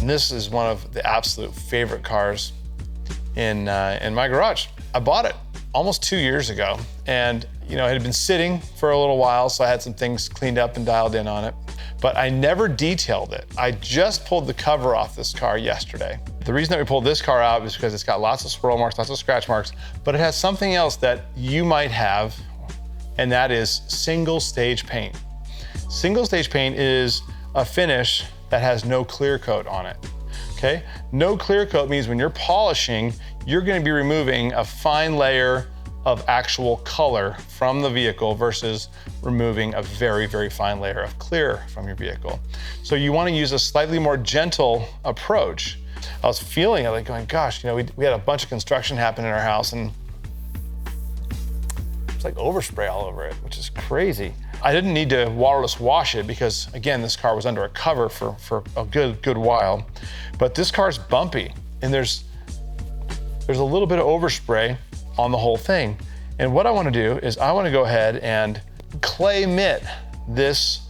And this is one of the absolute favorite cars in my garage. I bought it almost 2 years ago, and it had been sitting for a little while, so I had some things cleaned up and dialed in on it, but I never detailed it. I just pulled the cover off this car yesterday. The reason that we pulled this car out is because it's got lots of swirl marks, lots of scratch marks, but it has something else that you might have, and that is single stage paint. Single stage paint is a finish that has no clear coat on it, okay? No clear coat means when you're polishing, you're gonna be removing a fine layer of actual color from the vehicle versus removing a very, very fine layer of clear from your vehicle. So you wanna use a slightly more gentle approach. I was feeling it, like going, gosh, we had a bunch of construction happen in our house, and it's like overspray all over it, which is crazy. I didn't need to waterless wash it because, again, this car was under a cover for a good while. But this car's bumpy, and there's a little bit of overspray on the whole thing. And what I want to do is I want to go ahead and clay mitt this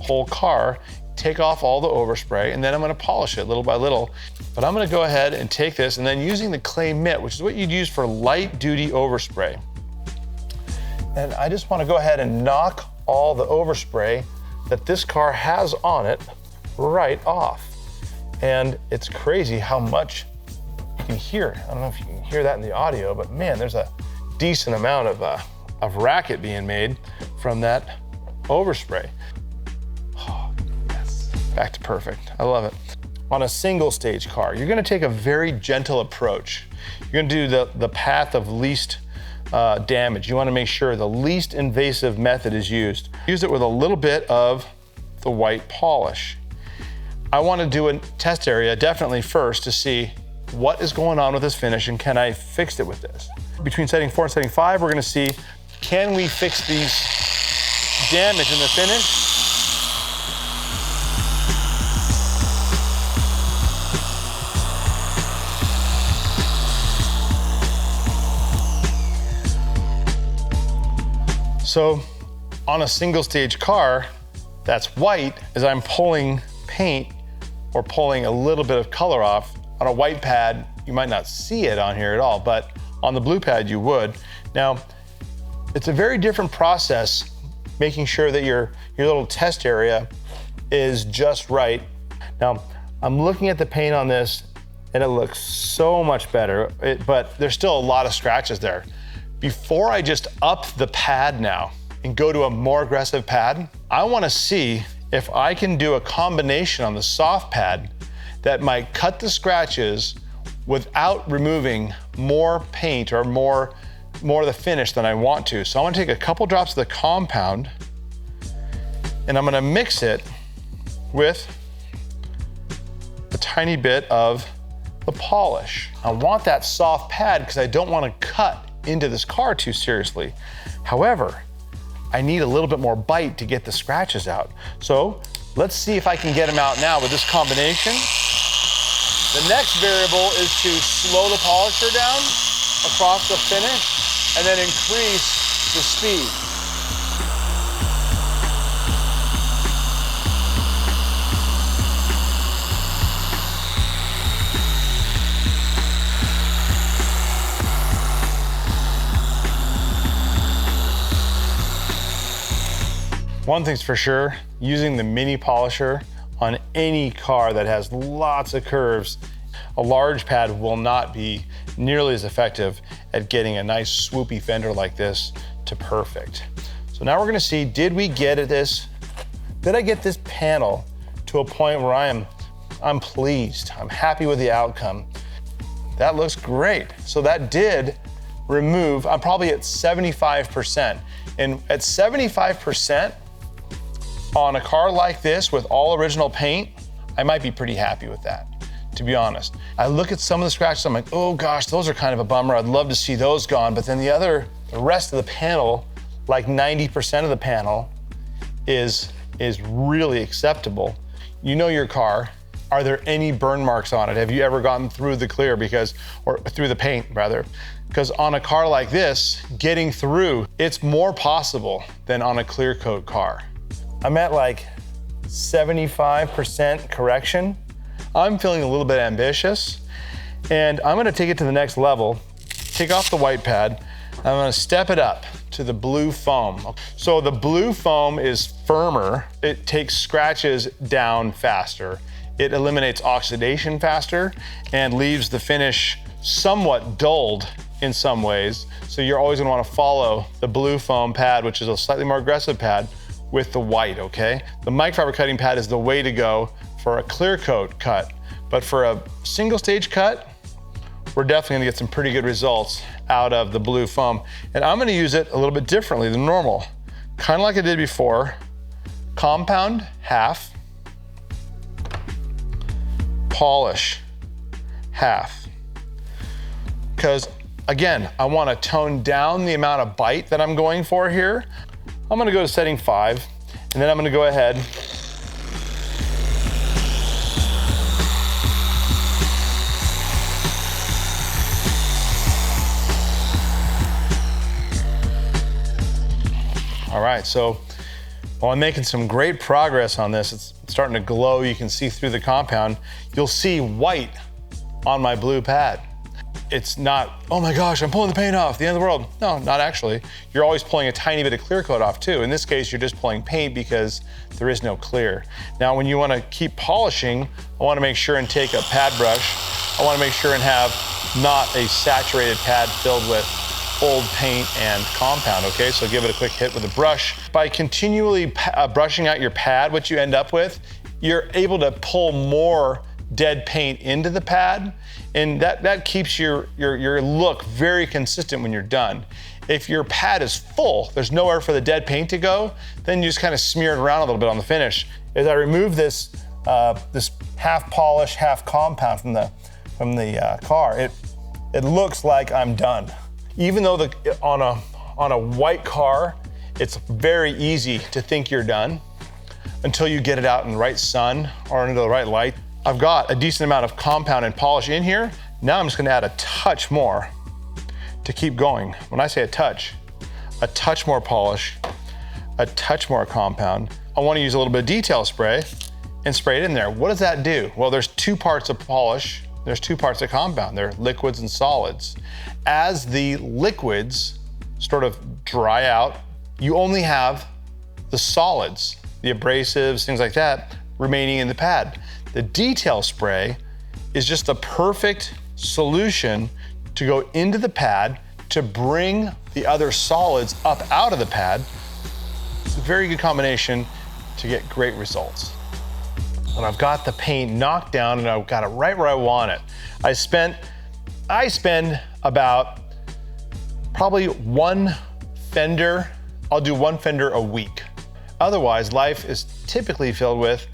whole car, take off all the overspray, and then I'm going to polish it little by little. But I'm going to go ahead and take this, and then using the clay mitt, which is what you'd use for light duty overspray. And I just want to go ahead and knock all the overspray that this car has on it right off. And it's crazy how much you can hear. I don't know if you can hear that in the audio, but man, there's a decent amount of racket being made from that overspray. Oh, yes, back to perfect. I love it. On a single stage car, you're gonna take a very gentle approach. You're gonna do the path of least damage. You want to make sure the least invasive method is used. Use it with a little bit of the white polish. I want to do a test area definitely first to see what is going on with this finish and can I fix it with this. Between setting 4 and setting 5, we're going to see, can we fix these damage in the finish? So on a single stage car that's white, as I'm pulling paint or pulling a little bit of color off, on a white pad, you might not see it on here at all, but on the blue pad you would. Now, it's a very different process making sure that your little test area is just right. Now, I'm looking at the paint on this and it looks so much better, but there's still a lot of scratches there. Before I just up the pad now and go to a more aggressive pad, I want to see if I can do a combination on the soft pad that might cut the scratches without removing more paint or more of the finish than I want to. So I'm going to take a couple drops of the compound and I'm going to mix it with a tiny bit of the polish. I want that soft pad because I don't want to cut into this car too seriously. However, I need a little bit more bite to get the scratches out. So let's see if I can get them out now with this combination. The next variable is to slow the polisher down across the finish and then increase the speed. One thing's for sure, using the mini polisher on any car that has lots of curves, a large pad will not be nearly as effective at getting a nice swoopy fender like this to perfect. So now we're gonna see, did I get this panel to a point where I'm pleased, I'm happy with the outcome. That looks great. So that did remove, I'm probably at 75%. And at 75%, on a car like this with all original paint, I might be pretty happy with that, to be honest. I look at some of the scratches, I'm like, oh gosh, those are kind of a bummer. I'd love to see those gone. But then the rest of the panel, like 90% of the panel is really acceptable. You know your car. Are there any burn marks on it? Have you ever gone through the clear or through the paint rather? Because on a car like this, getting through, it's more possible than on a clear coat car. I'm at like 75% correction. I'm feeling a little bit ambitious, and I'm gonna take it to the next level, take off the white pad, I'm gonna step it up to the blue foam. So the blue foam is firmer, it takes scratches down faster, it eliminates oxidation faster, and leaves the finish somewhat dulled in some ways. So you're always gonna wanna follow the blue foam pad, which is a slightly more aggressive pad, with the white, okay? The microfiber cutting pad is the way to go for a clear coat cut. But for a single stage cut, we're definitely gonna get some pretty good results out of the blue foam. And I'm gonna use it a little bit differently than normal. Kind of like I did before, compound half, polish half. Because again, I wanna tone down the amount of bite that I'm going for here. I'm gonna go to setting 5, and then I'm gonna go ahead All right, so while I'm making some great progress on this, it's starting to glow, you can see through the compound, you'll see white on my blue pad. It's not, oh my gosh, I'm pulling the paint off, the end of the world. No, not actually. You're always pulling a tiny bit of clear coat off too. In this case, you're just pulling paint because there is no clear. Now, when you wanna keep polishing, I wanna make sure and take a pad brush. I wanna make sure and have not a saturated pad filled with old paint and compound, okay? So give it a quick hit with a brush. By continually brushing out your pad, what you end up with, you're able to pull more dead paint into the pad, and that keeps your look very consistent when you're done. If your pad is full, there's nowhere for the dead paint to go, then you just kind of smear it around a little bit on the finish. As I remove this this half polish, half compound from the car, it looks like I'm done. Even though on a white car, it's very easy to think you're done until you get it out in the right sun or under the right light. I've got a decent amount of compound and polish in here. Now I'm just gonna add a touch more to keep going. When I say a touch more polish, a touch more compound. I wanna use a little bit of detail spray and spray it in there. What does that do? Well, there's 2 parts of polish, there's 2 parts of compound. They're liquids and solids. As the liquids sort of dry out, you only have the solids, the abrasives, things like that, remaining in the pad. The detail spray is just a perfect solution to go into the pad to bring the other solids up out of the pad. It's a very good combination to get great results. When I've got the paint knocked down and I've got it right where I want it, I spend about probably 1 fender. I'll do 1 fender a week. Otherwise, life is typically filled with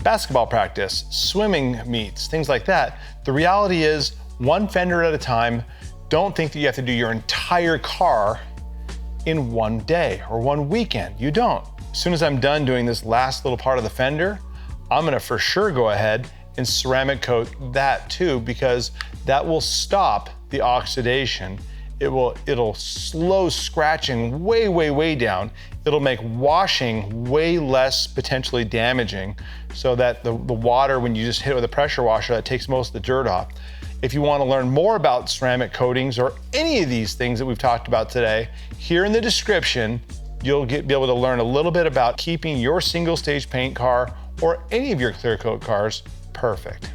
basketball practice, swimming meets, things like that. The reality is 1 fender at a time. Don't think that you have to do your entire car in 1 day or 1 weekend. You don't. As soon as I'm done doing this last little part of the fender, I'm gonna for sure go ahead and ceramic coat that too, because that will stop the oxidation. It'll slow scratching way down. It'll make washing way less potentially damaging, so that the water, when you just hit it with a pressure washer, that takes most of the dirt off. If you want to learn more about ceramic coatings or any of these things that we've talked about today, here in the description, you'll be able to learn a little bit about keeping your single stage paint car or any of your clear coat cars perfect.